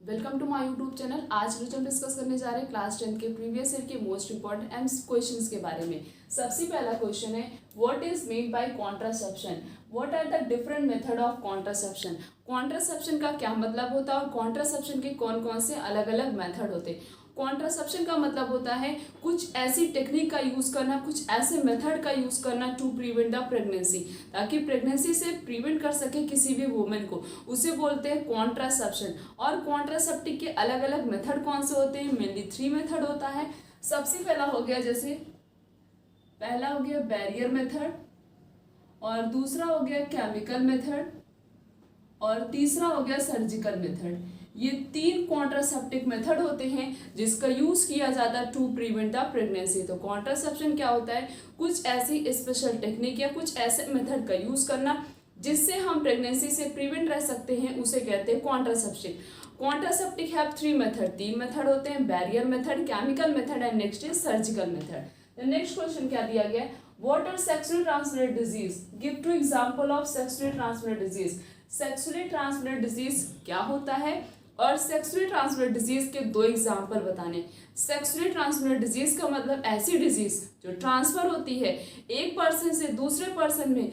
Welcome to my YouTube channel. आज हम discuss करने जा रहे हैं क्लास 10 के प्रीवियस ईयर के मोस्ट इंपॉर्टेंट क्वेश्चंस के बारे में। सबसे पहला क्वेश्चन है, what is mean by contraception? What are the different method of contraception? Contraception का क्या मतलब होता है और कॉन्ट्रासेप्शन के कौन कौन से अलग अलग मेथड होते हैं? कॉन्ट्रासेप्शन का मतलब होता है कुछ ऐसी टेक्निक का यूज करना, कुछ ऐसे मेथड का यूज करना टू प्रिवेंट द प्रेगनेंसी, ताकि प्रेगनेंसी से प्रिवेंट कर सके किसी भी वुमेन को, उसे बोलते हैं कॉन्ट्रासेप्शन। और कॉन्ट्रासेप्टिव के अलग अलग मेथड कौन से होते हैं? मेनली 3 मेथड होता है। सबसे पहला हो गया, जैसे पहला हो गया बैरियर मेथड, और दूसरा हो गया केमिकल मेथड, और तीसरा हो गया सर्जिकल मेथड। ये 3 कॉन्ट्रासेप्टिव मेथड होते हैं जिसका यूज किया जाता है टू प्रिवेंट द प्रेगनेंसी। तो कॉन्ट्रासेप्शन क्या होता है? कुछ ऐसी स्पेशल टेक्निक या कुछ ऐसे मेथड का यूज करना जिससे हम प्रेगनेंसी से प्रिवेंट रह सकते हैं, उसे कहते हैं contraceptive. Contraceptive have 3 method, 3 method होते हैं, barrier method, chemical method and next is surgical method. Next question क्या दिया गया? What are sexually transmitted disease? Give 2 example of sexually transmitted disease. Sexually transmitted disease क्या होता है और सेक्सुअली ट्रांसमिटेड डिजीज के 2 एग्जांपल बताने। सेक्सुअली ट्रांसमिटेड डिजीज का मतलब ऐसी डिजीज जो ट्रांसफर होती है एक पर्सन से दूसरे पर्सन में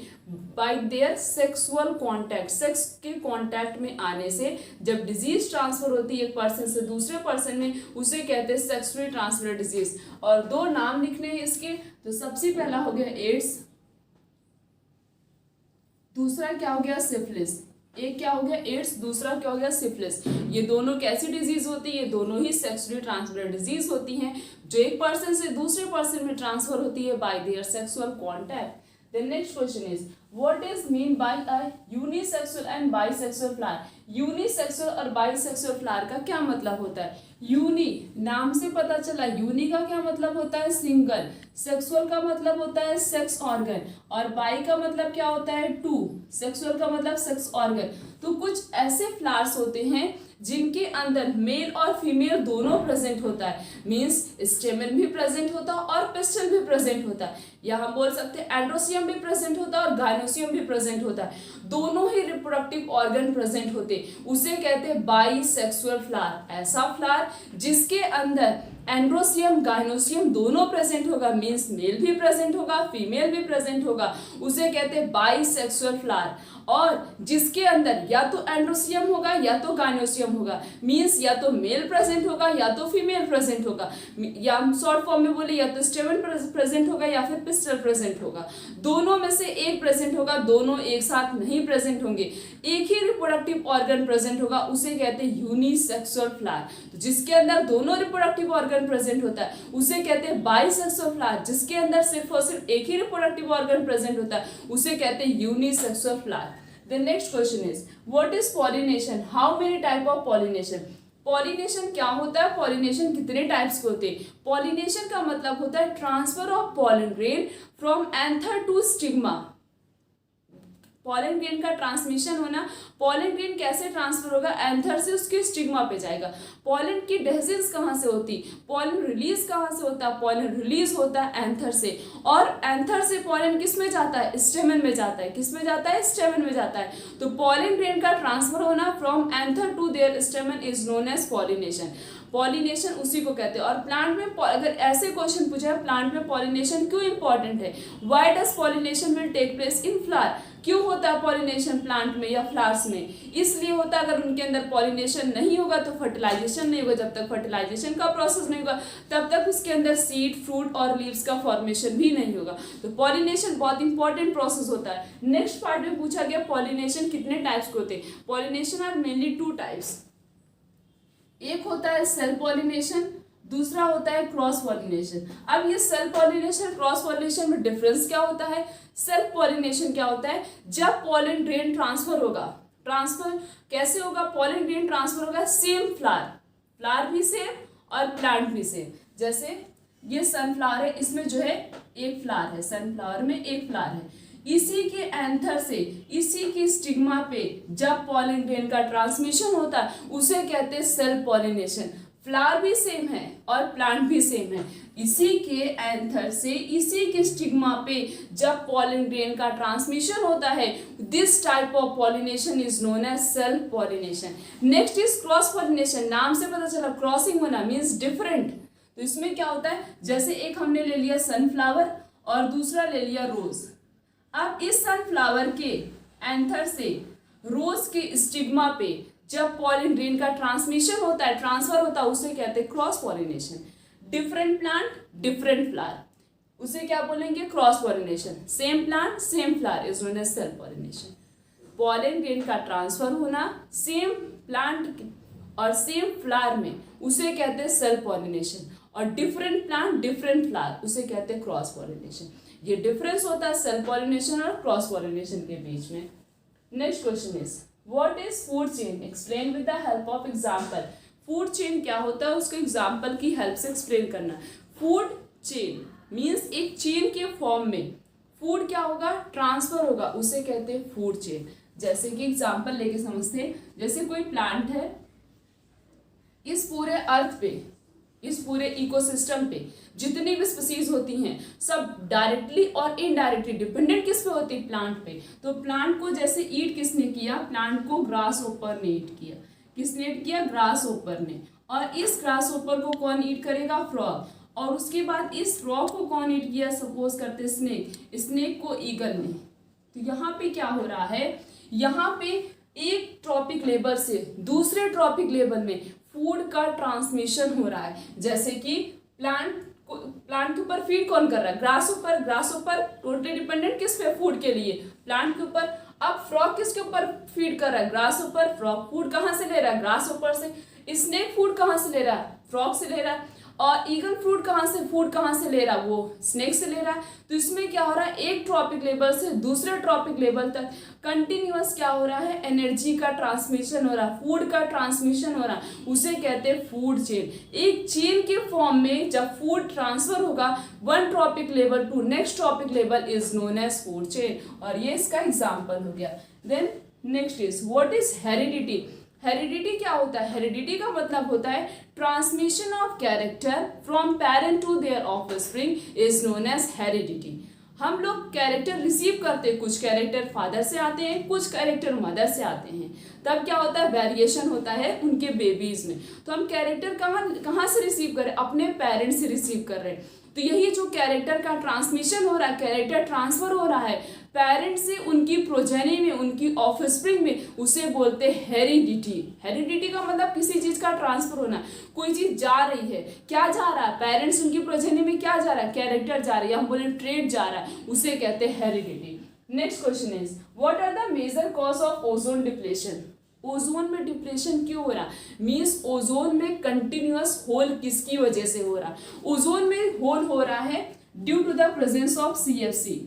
bye their sexual contact, sex के कांटेक्ट में आने से जब डिजीज ट्रांसफर होती है एक पर्सन से दूसरे पर्सन में, उसे कहते हैं सेक्सुअली ट्रांसमिटेड डिजीज। और 2 नाम लिखने हैं इसके। तो सबसे पहला हो गया एड्स, दूसरा क्या हो गया सिफिलिस। एक क्या हो गया एड्स, दूसरा क्या हो गया सिफिलिस। ये दोनों कैसी डिजीज होती है? ये दोनों ही सेक्सुअली ट्रांसमिटेड डिजीज होती हैं जो एक पर्सन से दूसरे पर्सन में ट्रांसफर होती है bye their sexual contact. The next question is, what is mean by a unisexual and bisexual flower? Unisexual और बाइसेक्सुअल फ्लावर का क्या मतलब होता है? यूनी नाम से पता चला, यूनी का क्या मतलब होता है? सिंगल। सेक्सुअल का मतलब होता है सेक्स ऑर्गन, और बाई का मतलब क्या होता है? 2। सेक्सुअल का मतलब सेक्स ऑर्गन। तो कुछ ऐसे फ्लावर्स होते हैं जिनके अंदर मेल और फीमेल दोनों प्रेजेंट होता है, मींस स्टेमन भी प्रेजेंट होता है और पिस्टल भी प्रेजेंट होता है, या हम बोल सकते हैं एंड्रोसियम भी प्रेजेंट होता है और गायनोसियम भी प्रेजेंट होता है, दोनों ही रिप्रोडक्टिव ऑर्गन प्रेजेंट होते हैं, उसे कहते हैं बाईसेक्सुअल फ्लावर। ऐसा फ्लावर जिसके अंदर एंड्रोसियम गायनोसियम दोनों प्रेजेंट होगा, मींस मेल भी प्रेजेंट होगा फीमेल भी प्रेजेंट होगा, उसे कहते हैं बाईसेक्सुअल फ्लावर। और जिसके अंदर या तो एंड्रोसियम होगा या तो गायनोसियम होगा, मींस या तो मेल प्रेजेंट होगा या तो फीमेल प्रेजेंट होगा, या हम शॉर्ट फॉर्म में बोले या तो स्टेमन प्रेजेंट होगा या फिर पिस्टल प्रेजेंट होगा, दोनों में से एक प्रेजेंट होगा, दोनों एक साथ नहीं प्रेजेंट होंगे, एक ही रिप्रोडक्टिव ऑर्गन प्रेजेंट होगा, उसे कहते हैं यूनिसेक्सुअल फ्लावर। तो जिसके अंदर दोनों रिप्रोडक्टिव ऑर्गन प्रेजेंट होता है उसे कहते हैं बाईसेक्सुअल फ्लावर। जिसके अंदर सिर्फ और सिर्फ एक ही रिप्रोडक्टिव ऑर्गन प्रेजेंट होता है उसे कहते हैं unisexual flower. The next question is, what is pollination? How many type of pollination? Pollination क्या होता है? पॉलिनेशन कितने टाइप्स के होते हैं? पॉलिनेशन का मतलब होता है transfer of pollen grain from anther to stigma. Pollen grain का ट्रांसमिशन होना, पॉलन ग्रेन कैसे ट्रांसफर होगा? एंथर से उसके स्टिग्मा पे जाएगा। पॉलन की डेजेंस कहाँ से होती? पॉलन रिलीज कहाँ से होता है? पॉलन रिलीज होता है एंथर से, और एंथर से पॉलन किस में जाता है? स्टेमन में जाता है। किस में जाता है? स्टेमन में जाता है। तो पॉलन ग्रेन का ट्रांसफर होना from anther to their stamen is known as pollination. Pollination उसी को कहते हैं। और प्लांट में अगर ऐसे क्वेश्चन पूछा है प्लांट में पॉलिनेशन क्यों इंपॉर्टेंट है, why does pollination will take place in flower? क्यों होता है पॉलिनेशन प्लांट में या फ्लावर्स में? इसलिए होता है, अगर उनके अंदर पॉलिनेशन नहीं होगा तो फर्टिलाइजेशन नहीं होगा, जब तक फर्टिलाइजेशन का प्रोसेस नहीं होगा तब तक उसके अंदर सीड फ्रूट और लीव्स का फॉर्मेशन भी नहीं होगा। तो पॉलिनेशन बहुत इंपॉर्टेंट प्रोसेस होता है। नेक्स्ट पार्ट में पूछा गया पॉलिनेशन कितने टाइप्स के होते हैं? Pollination are mainly 2 types. एक होता है सेल्फ पॉलिनेशन, दूसरा होता है क्रॉस पॉलिनेशन। अब ये सेल्फ पॉलिनेशन क्रॉस पॉलिनेशन में डिफरेंस क्या होता है? सेल्फ पॉलिनेशन क्या होता है? जब पॉलन ग्रेन ट्रांसफर होगा, ट्रांसफर कैसे होगा? पॉलन ग्रेन ट्रांसफर होगा सेम फ्लावर, फ्लावर भी सेम और प्लांट भी सेम। जैसे ये सनफ्लावर है, इसमें जो है एक फ्लावर है, सनफ्लावर में एक फ्लावर है, इसी के एंथर से इसी की स्टिग्मा पे जब पॉलन ग्रेन का ट्रांसमिशन होता है उसे कहते हैं सेल्फ पॉलिनेशन। फ्लावर भी सेम है और प्लांट भी सेम है। इसी के एंथर से इसी के स्टिग्मा पे जब पॉलन ग्रेन का ट्रांसमिशन होता है, this type of pollination is known as self pollination. Next is cross pollination. नाम से पता चला क्रॉसिंग होना मीन्स डिफरेंट। तो इसमें क्या होता है, जैसे एक हमने ले लिया सनफ्लावर और दूसरा ले लिया रोज। अब इस सनफ्लावर के एंथर से रोज के स्टिग्मा पे जब पॉलन ग्रेन का ट्रांसमिशन होता है, ट्रांसफर होता है, उसे कहते हैं cross pollination. Different plant different flower, उसे क्या बोलेंगे, cross pollination. Same plant same flower is known as self pollination. Pollen grain का ट्रांसफर होना सेम प्लांट और सेम फ्लावर में, उसे कहते हैं सेल्फ पॉलिनेशन। और डिफरेंट प्लांट डिफरेंट फ्लावर, उसे कहते हैं क्रॉस पॉलिनेशन। ये डिफरेंस होता है सेल्फ पॉलिनेशन और क्रॉस पॉलिनेशन के बीच में। Next question is what is food chain, explain with the help of example. Food chain क्या होता है, उसको एग्जांपल की हेल्प से एक्सप्लेन करना। फूड चेन मीन्स एक चेन के फॉर्म में फूड क्या होगा, ट्रांसफर होगा, उसे कहते हैं फूड चेन। जैसे कि एग्जांपल लेके समझते हैं, जैसे कोई प्लांट है, इस पूरे अर्थ पे, इस पूरे इकोसिस्टम पे जितनी भी स्पीसीज होती हैं सब डायरेक्टली और इनडायरेक्टली डिपेंडेंट किस पे होती है, प्लांट पे। तो प्लांट को जैसे ईट किसने किया, प्लांट को ग्रास ओपर ने ईट किया। किसने ईट किया, ग्रास ओपर ने। और इस ग्रास ओपर को कौन ईट करेगा, फ्रॉग। और उसके बाद इस फ्रॉग को कौन ईट किया, सपोज करते स्नेक, स्नेक को ईगल ने। तो यहाँ पे क्या हो रहा है, यहाँ पे एक ट्रॉपिक लेवल से दूसरे ट्रॉपिक लेवल में फूड का ट्रांसमिशन हो रहा है। जैसे कि प्लांट के ऊपर फीड कौन कर रहा है, ग्रास ऊपर। ग्रास ऊपर टोटली डिपेंडेंट किस पे, फूड के लिए, प्लांट के ऊपर। अब फ्रॉग किसके ऊपर फीड कर रहा है, ग्रास ऊपर। फ्रॉग फूड कहाँ से ले रहा है, ग्रास ऊपर से। स्नेक फूड कहाँ से ले रहा है, फ्रॉग से ले रहा है। और ईगल फूड कहाँ से ले रहा है, वो स्नेक से ले रहा है। तो इसमें क्या हो रहा है, एक ट्रॉपिक लेवल से दूसरे ट्रॉपिक लेवल तक कंटिन्यूअस क्या हो रहा है, एनर्जी का ट्रांसमिशन हो रहा है, फूड का ट्रांसमिशन हो रहा है, उसे कहते हैं फूड चेन। एक चेन के फॉर्म में जब फूड ट्रांसफर होगा one trophic level to next trophic level is known as food chain. और ये इसका एग्जाम्पल हो गया। Then next is what is heredity. Heredity क्या होता है, हेरिडिटी का मतलब होता है transmission of character from parent to their offspring is known as heredity. हम लोग कैरेक्टर रिसीव करते हैं, कुछ कैरेक्टर फादर से आते हैं, कुछ कैरेक्टर मदर से आते हैं। तब क्या होता है, वेरिएशन होता है उनके बेबीज में। तो हम कैरेक्टर कहाँ से रिसीव कर रहे हैं, अपने पेरेंट्स से रिसीव कर रहे हैं। तो यही जो कैरेक्टर का ट्रांसमिशन हो रहा है, कैरेक्टर ट्रांसफर हो रहा है पेरेंट से उनकी प्रोजेनी में, उनकी ऑफस्प्रिंग में, उसे बोलते हैं हेरिडिटी। हेरिडिटी का मतलब किसी चीज का ट्रांसफर होना। कोई चीज जा रही है, क्या जा रहा है, पेरेंट्स उनकी प्रोजेनी में क्या जा रहा है, कैरेक्टर जा रही है, हम बोले ट्रेड जा रहा है, उसे कहते हैं heredity. Next question is what are the major cause of ozone depletion. Ozone में डिप्लेशन क्यों हो रहा, मीन्स ओजोन में कंटिन्यूअस होल किसकी वजह से हो रहा। ओजोन में होल हो रहा है due to the presence of CFC।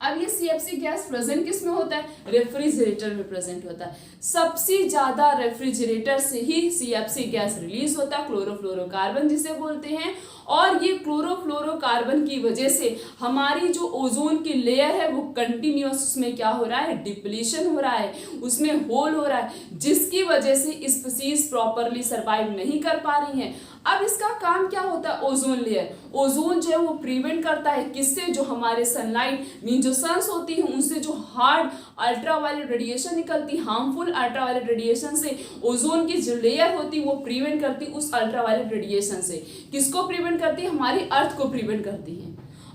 अब ये CFC गैस प्रेजेंट किस में होता है, रेफ्रिजरेटर में प्रेजेंट होता है। सबसे ज्यादा रेफ्रिजरेटर से ही CFC गैस रिलीज होता है, क्लोरोफ्लोरोकार्बन जिसे बोलते हैं। और ये क्लोरोफ्लोरोकार्बन की वजह से हमारी जो ओजोन की लेयर है वो कंटिन्यूअस, उसमें क्या हो रहा है, डिप्लीशन हो रहा है, उसमें होल हो रहा है, जिसकी वजह से स्पीसीज प्रॉपरली सर्वाइव नहीं कर पा रही हैं। अब इसका काम क्या होता है, ओजोन लेयर, ओजोन जो है वो प्रिवेंट करता है किससे, जो हमारे सनलाइट मीन जो सन्स होती है उनसे जो हार्ड अल्ट्रावायलेट रेडिएशन निकलती, हार्मफुल अल्ट्रावायलेट रेडिएशन से ओजोन की जो लेयर होती है वो प्रिवेंट करती उस अल्ट्रावायलेट रेडिएशन से। किसको प्रिवेंट करती है, हमारी अर्थ को प्रिवेंट करती है।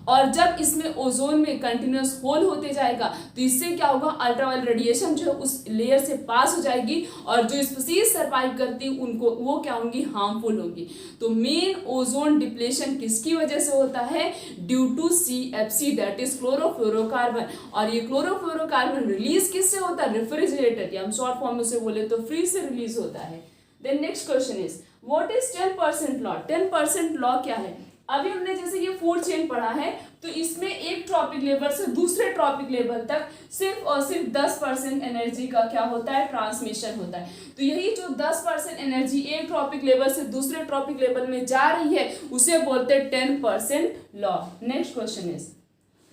और जब इसमें ओजोन में कंटिन्यूअस होल होते जाएगा तो इससे क्या होगा, अल्ट्रावायलेट रेडिएशन जो है उस लेयर से पास हो जाएगी और जो स्पीसीज सर्वाइव करती उनको वो क्या होंगी, हार्मफुल होंगी। तो मेन ओजोन डिप्लेशन किसकी वजह से होता है, due to CFC that is chlorofluorocarbon. और ये क्लोरोफ्लोरोकार्बन रिलीज किससे होता है, रेफ्रिजरेटर, या हम शॉर्ट फॉर्म में से बोले तो फ्रीज से रिलीज होता है। Then next question is what is 10% law. 10% law क्या है, अभी हमने जैसे ये फूड चेन पढ़ा है तो इसमें एक ट्रॉपिक लेवल से दूसरे ट्रॉपिक लेवल तक सिर्फ और सिर्फ 10% एनर्जी का क्या होता है, ट्रांसमिशन होता है। तो यही जो 10% एनर्जी एक ट्रॉपिक लेवल से दूसरे ट्रॉपिक लेवल में जा रही है उसे बोलते हैं 10% law. Next question is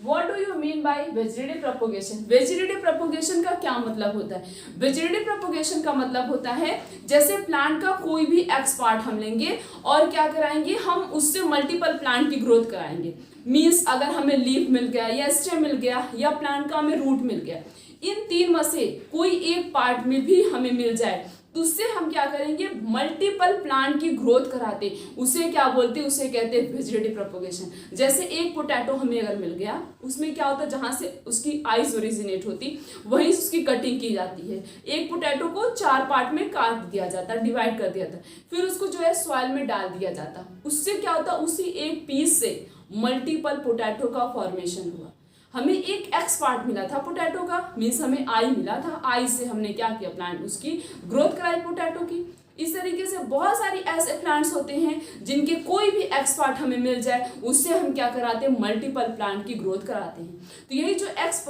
What do you mean by vegetative propagation? Vegetative propagation का क्या मतलब होता है? Vegetative propagation का मतलब होता है जैसे प्लांट का कोई भी एक्स पार्ट हम लेंगे और क्या कराएंगे, हम उससे मल्टीपल प्लांट की ग्रोथ कराएंगे। मीन्स अगर हमें लीफ मिल गया या स्टेम मिल गया या प्लांट का हमें रूट मिल गया, इन तीन में से कोई एक पार्ट में भी हमें मिल जाए तो उससे हम क्या करेंगे, मल्टीपल प्लांट की ग्रोथ कराते, उसे क्या बोलते हैं, उसे कहते हैं वेजिटेटिव प्रोपगेशन। जैसे एक पोटैटो हमें अगर मिल गया, उसमें क्या होता है, जहां से उसकी आइज ओरिजिनेट होती वहीं उसकी कटिंग की जाती है। एक पोटैटो को 4 पार्ट में काट दिया जाता, डिवाइड कर दिया जाता, फिर उसको जो है सॉइल में डाल दिया जाता। उससे क्या होता, उसी एक पीस से मल्टीपल पोटैटो का फॉर्मेशन हुआ। हमें एक एक्स पार्ट मिला था पोटैटो का, मीन्स हमें आई मिला था, आई से हमने क्या किया, प्लांट उसकी ग्रोथ कराई पोटैटो की। इस तरीके से बहुत सारी ऐसे प्लांट्स होते हैं जिनके कोई भी एक्स पार्ट हमें मिल जाए, उससे हम क्या कराते हैं, मल्टीपल प्लांट की ग्रोथ कराते हैं। तो यही जो एक्स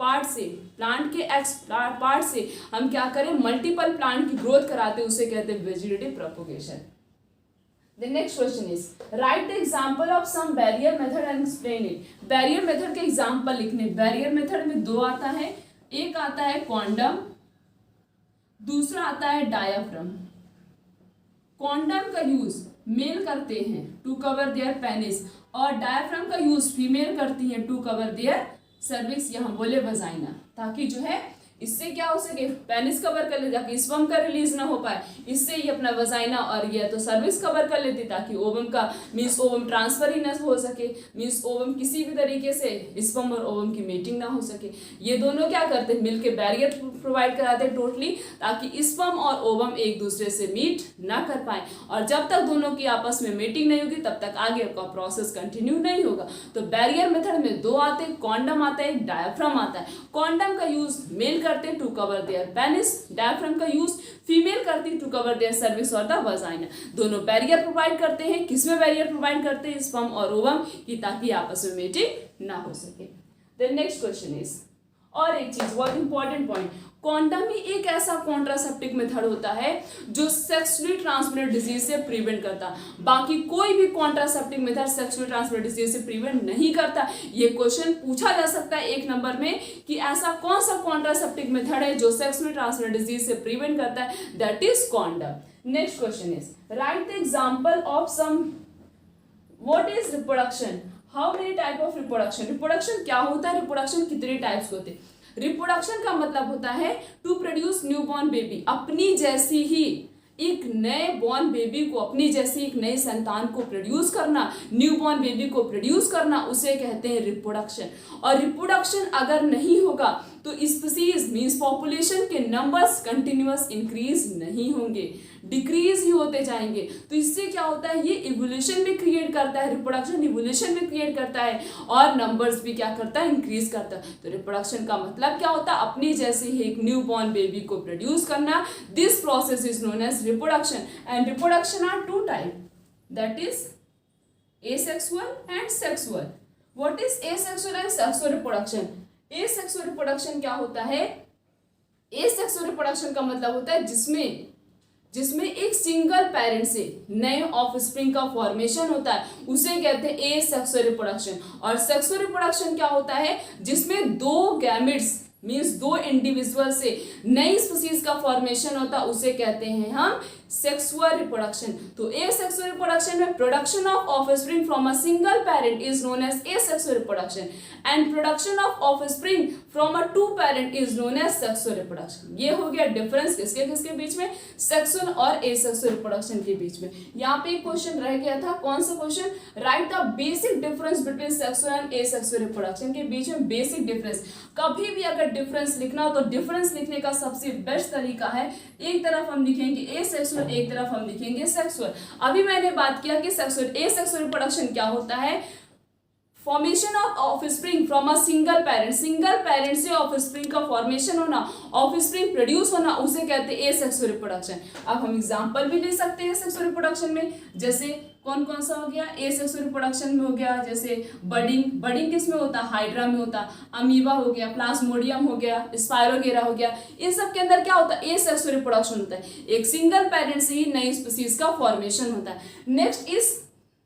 पार्ट से, प्लांट के एक्स पार्ट से हम क्या करें, मल्टीपल प्लांट की ग्रोथ कराते हैं, उसे कहते हैं vegetative propagation. The next question is write the example of some barrier method and explain it. Barrier method के एग्जाम्पल लिखने। barrier method में 2 आता है, एक आता है कॉन्डम, दूसरा आता है डायाफ्राम। कॉन्डम का यूज मेल करते हैं टू कवर देयर पेनिस और डायाफ्राम का यूज फीमेल करती हैं टू कवर देयर सर्विक्स, यहाँ बोले वजाइना, ताकि जो है इससे क्या हो सके, पेनिस कवर कर ले ताकि स्पर्म का रिलीज ना हो पाए, इससे ये अपना वजाइना और ये तो सर्विक्स कवर कर लेती ताकि ओवम का मीन्स ओवम ट्रांसफर ही न हो सके, मीन्स ओवम किसी भी तरीके से स्पर्म और ओवम की मीटिंग ना हो सके। ये दोनों क्या करते हैं, मिलके बैरियर प्रोवाइड कराते हैं टोटली, ताकि स्पर्म और ओवम एक दूसरे से मीट ना कर पाए, और जब तक दोनों की आपस में मीटिंग नहीं होगी तब तक आगे का प्रोसेस कंटिन्यू नहीं होगा। तो बैरियर मेथड में 2 आते हैं, कॉन्डम आता है, एक डायाफ्राम आता है। कॉन्डम का यूज मेल करते हैं to cover their penis, diaphragm का यूज फीमेल करती है टू कवर देयर सर्विक्स और द वजाइना। दोनों बैरियर प्रोवाइड करते हैं, किसमें बैरियर प्रोवाइड करते हैं, स्पर्म और ओवम की, ताकि आपस में मीटिंग ना हो सके। देन नेक्स्ट क्वेश्चन इज, और एक चीज बहुत इंपॉर्टेंट पॉइंट, कॉन्डम ही एक ऐसा कॉन्ट्रासेप्टिव मेथड होता है जो सेक्सुअली ट्रांसमिटेड डिजीज से प्रिवेंट करता, बाकी कोई भी contraceptive method sexually transmitted disease से प्रिवेंट नहीं करता। ये क्वेश्चन पूछा जा सकता है 1 नंबर में कि ऐसा कौन सा कॉन्ट्रासेप्टिव मेथड है जो सेक्सुअली ट्रांसमिटेड डिजीज से प्रिवेंट करता है, that is condom. Next question is write the example of some, what is reproduction, how many type of reproduction, reproduction क्या होता है, रिप्रोडक्शन कितने टाइप्स होते हैं। रिप्रोडक्शन का मतलब होता है to produce new born baby, अपनी जैसी ही एक नए बॉर्न बेबी को, अपनी जैसी एक नई संतान को प्रोड्यूस करना, न्यू बॉर्न बेबी को प्रोड्यूस करना, उसे कहते हैं रिप्रोडक्शन। और रिप्रोडक्शन अगर नहीं होगा तो स्पीसीज मींस पॉपुलेशन के नंबर्स कंटिन्यूअस इंक्रीज नहीं होंगे, डिक्रीज ही होते जाएंगे। तो इससे क्या होता है, ये इवोल्यूशन में क्रिएट करता है, रिप्रोडक्शन इवोल्यूशन में क्रिएट करता है और नंबर्स भी क्या करता है, इंक्रीज करता है। तो रिप्रोडक्शन का मतलब क्या होता है, अपनी जैसे ही एक न्यू बॉर्न बेबी को प्रोड्यूस करना। This process is known as reproduction and reproduction are 2 type, that is asexual and sexual. What is asexual and sexual reproduction? Asexual reproduction क्या होता है, एसेक्सुअल रिप्रोडक्शन का मतलब होता है जिसमें एक सिंगल पेरेंट से नए ऑफस्प्रिंग का फॉर्मेशन होता है, उसे कहते हैं एसेक्सुअल रिप्रोडक्शन। और सेक्सुअल रिप्रोडक्शन क्या होता है, जिसमें 2 गैमेट्स मीन्स 2 इंडिविजुअल से नई स्पीसीज का फॉर्मेशन होता है, उसे कहते हैं हम सेक्सुअल रिप्रोडक्शन। तो एसेक्सुअल रिप्रोडक्शन में production of offspring from a single parent is known as asexual reproduction and production of offspring from a 2 parent is known as sexual reproduction. ये हो गया डिफरेंस किसके किसके बीच में, सेक्सुअल और एसेक्सुअल रिप्रोडक्शन के बीच में। यहाँ पे एक क्वेश्चन रह गया था, कौन सा question, right the basic difference between sexual and asexual reproduction के बीच में बेसिक डिफरेंस। कभी भी अगर डिफरेंस लिखना हो तो डिफरेंस लिखने का सबसे बेस्ट तरीका है, एक तरफ हम लिखेंगे एसेक्सुअल, एक तरफ हम लिखेंगे सेक्सुअल। अभी मैंने बात किया कि सेक्सुअल एसेक्सुअल रिप्रोडक्शन क्या होता है, formation of offspring from a single parent से ऑफस्प्रिंग का फॉर्मेशन होना, ऑफस्प्रिंग प्रोड्यूस होना, उसे कहते हैं एसेक्सुअल रिप्रोडक्शन। अब हम एग्जांपल भी ले सकते हैं सेक्सुअल रिप्रोडक्शन में, जैसे कौन कौन सा हो गया, एसेक्सुअल रिप्रोडक्शन में हो गया जैसे बडिंग किस में होता है, हाइड्रा में होता, अमीबा हो गया, प्लाज्मोडियम हो गया, स्पायरोगेरा हो गया। इन सब के अंदर क्या होता है, एसेक्सुअल रिप्रोडक्शन होता है, एक सिंगल पेरेंट से ही नई स्पीसीज का फॉर्मेशन होता है। नेक्स्ट इस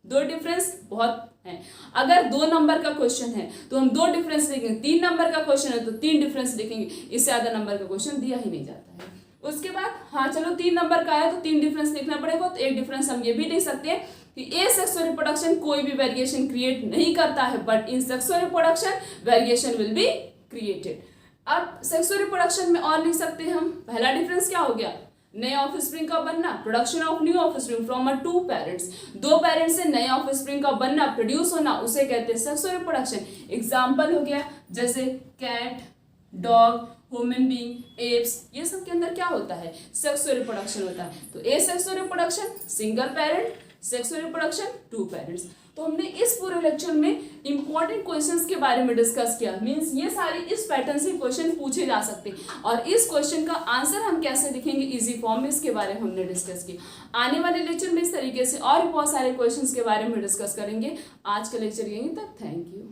2 डिफरेंस बहुत है। अगर 2 नंबर का क्वेश्चन है तो हम 2 डिफरेंस लिखेंगे, 3 नंबर का क्वेश्चन है तो 3 डिफरेंस लिखेंगे, इससे ज़्यादा नंबर का क्वेश्चन दिया ही नहीं जाता है। उसके बाद हाँ चलो 3 नंबर का है तो 3 डिफरेंस लिखना पड़ेगा, तो एक डिफरेंस हम ये भी लिख सकते हैं कि ए सेक्सुअल रिप्रोडक्शन कोई भी वेरिएशन क्रिएट नहीं करता है, but in sexual reproduction variation will be created. अब सेक्सुअल रिप्रोडक्शन में और लिख सकते हैं हम, पहला डिफरेंस क्या हो गया, नए ऑफस्प्रिंग का बनना, production of new offspring from a 2 parents, 2 parents से नए ऑफस्प्रिंग का बनना, प्रोड्यूस होना, उसे कहते हैं सेक्सुअल रिप्रोडक्शन। एग्जांपल हो गया जैसे cat, dog, human being, apes, ये सब के अंदर क्या होता है, सेक्सुअल रिप्रोडक्शन होता है। तो ए sexual reproduction single parent, sexual reproduction 2 parents. तो हमने इस पूरे लेक्चर में इंपॉर्टेंट क्वेश्चंस के बारे में डिस्कस किया, मींस ये सारे इस पैटर्न से क्वेश्चन पूछे जा सकते हैं और इस क्वेश्चन का आंसर हम कैसे लिखेंगे इजी फॉर्म में, इसके बारे में हमने डिस्कस किया। आने वाले लेक्चर में इस तरीके से और भी बहुत सारे क्वेश्चंस के बारे में डिस्कस करेंगे। आज का लेक्चर यहीं तक, थैंक यू।